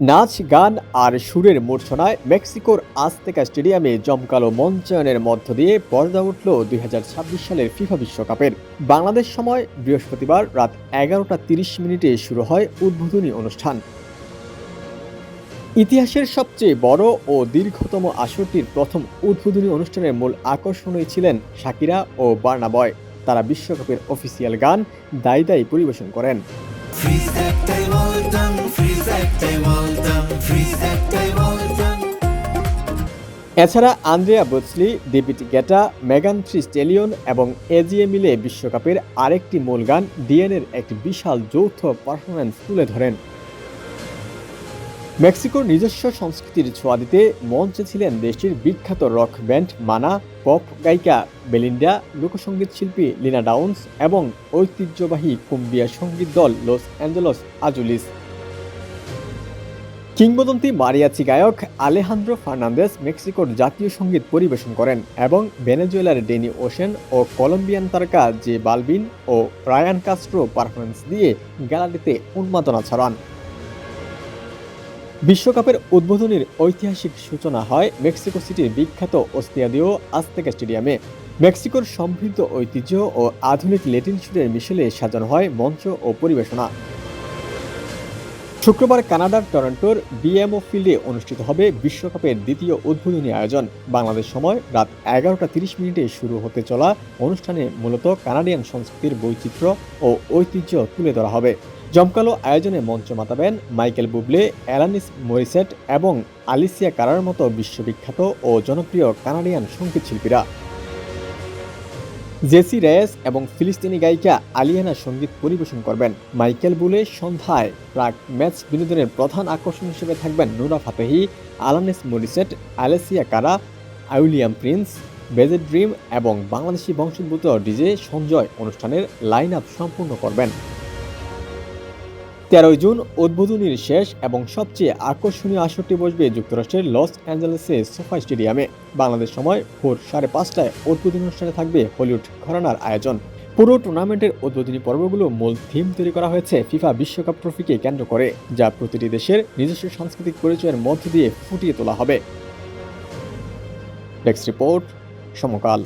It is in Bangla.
নাচ, গান আর সুরের মূর্ছনায় মেক্সিকোর আজতেকা স্টেডিয়ামে জমকালো মঞ্চায়নের মধ্য দিয়ে পর্দা উঠল ২০২৬ সালের ফিফা বিশ্বকাপের। বাংলাদেশ সময় বৃহস্পতিবার রাত ১১টা ৩০ শুরু হয় উদ্বোধনী অনুষ্ঠান। ইতিহাসের সবচেয়ে বড় ও দীর্ঘতম আসরটির প্রথম উদ্বোধনী অনুষ্ঠানের মূল আকর্ষণই ছিলেন শাকিরা ও বার্না বয়। তারা বিশ্বকাপের অফিসিয়াল গান দাই দাই পরিবেশন করেন। এছাড়া আন্দ্রেয়া বুচলি, ডেভিড গেটা, মেগান থ্রি স্টেলিয়ন এবং এজিএ মিলে বিশ্বকাপের আরেকটি মূল গান ডিএনের একটি বিশাল যৌথ পারফরম্যান্স তুলে ধরেন। মেক্সিকোর নিজস্ব সংস্কৃতির ছোঁয়া দিতে মঞ্চে ছিলেন দেশটির বিখ্যাত রক ব্যান্ড মানা, পপ গায়িকা বেলিন্ডা, লোকসঙ্গীত শিল্পী লিনা ডাউন্স এবং ঐতিহ্যবাহী কুম্বিয়া সঙ্গীত দল লস অ্যাঞ্জেলস আজুলিস। কিংবদন্তি মারিয়াচি গায়ক আলেহান্দ্রো ফার্নান্দেস মেক্সিকোর জাতীয় সঙ্গীত পরিবেশন করেন এবং ভেনেজুয়েলার ডেনি ওশেন ও কলম্বিয়ান তারকা জে বালবিন ও রায়ান কাস্ট্রো পারফরমেন্স দিয়ে গ্যালারিতে উন্মাদনা ছড়ান। বিশ্বকাপের উদ্বোধনীর ঐতিহাসিক সূচনা হয় মেক্সিকো সিটির বিখ্যাত ওস্তাদিও আজতেকা স্টেডিয়ামে। মেক্সিকোর সমৃদ্ধ ঐতিহ্য ও আধুনিক ল্যাটিন সুরের মিশেলে সাজানো হয় মঞ্চ ও পরিবেশনা। শুক্রবার কানাডার টরন্টোর বিএমও ফিল্ডে অনুষ্ঠিত হবে বিশ্বকাপের দ্বিতীয় উদ্বোধনী আয়োজন। বাংলাদেশ সময় রাত ১১টা ৩০ শুরু হতে চলা অনুষ্ঠানে মূলত কানাডিয়ান সংস্কৃতির বৈচিত্র্য ও ঐতিহ্য তুলে ধরা হবে। জমকালো আয়োজনে মঞ্চ মাতাবেন মাইকেল বুবলে, অ্যালানিস মরিসেট এবং আলিসিয়া কারার মতো বিশ্ববিখ্যাত ও জনপ্রিয় কানাডিয়ান সঙ্গীত শিল্পীরা। জেসি রেয়েস এবং ফিলিস্তিনি গায়িকা আলিয়ানা সঙ্গীত পরিবেশন করবেন। মাইকেল বুলে সন্ধ্যায় প্রাক ম্যাচ বিনোদনের প্রধান আকর্ষণ হিসেবে থাকবেন নুরা ফাতেহি, আলানিস মরিসেট, আলেসিয়া কারা, উইলিয়াম প্রিন্স, বেজেট ড্রিম এবং বাংলাদেশি বংশোদ্ভূত ডিজে সঞ্জয় অনুষ্ঠানের লাইন আপ সম্পূর্ণ করবেন। ১৩ জুন উদ্বোধনীর শেষ এবং সবচেয়ে আকর্ষণীয় আসরটি বসবে যুক্তরাষ্ট্রের লস অ্যাঞ্জেলেসে সোফা স্টেডিয়ামে। বাংলাদেশ সময় ভোর ৫:৩০টায় উদ্বোধনী অনুষ্ঠানে থাকবে হলিউড ঘরানার আয়োজন। পুরো টুর্নামেন্টের উদ্বোধনী পর্বগুলো মূল থিম তৈরি করা হয়েছে ফিফা বিশ্বকাপ ট্রফিকে কেন্দ্র করে, যা প্রতিটি দেশের নিজস্ব সাংস্কৃতিক পরিচয়ের মধ্য দিয়ে ফুটিয়ে তোলা হবে। ডেস্ক রিপোর্ট, সমকাল।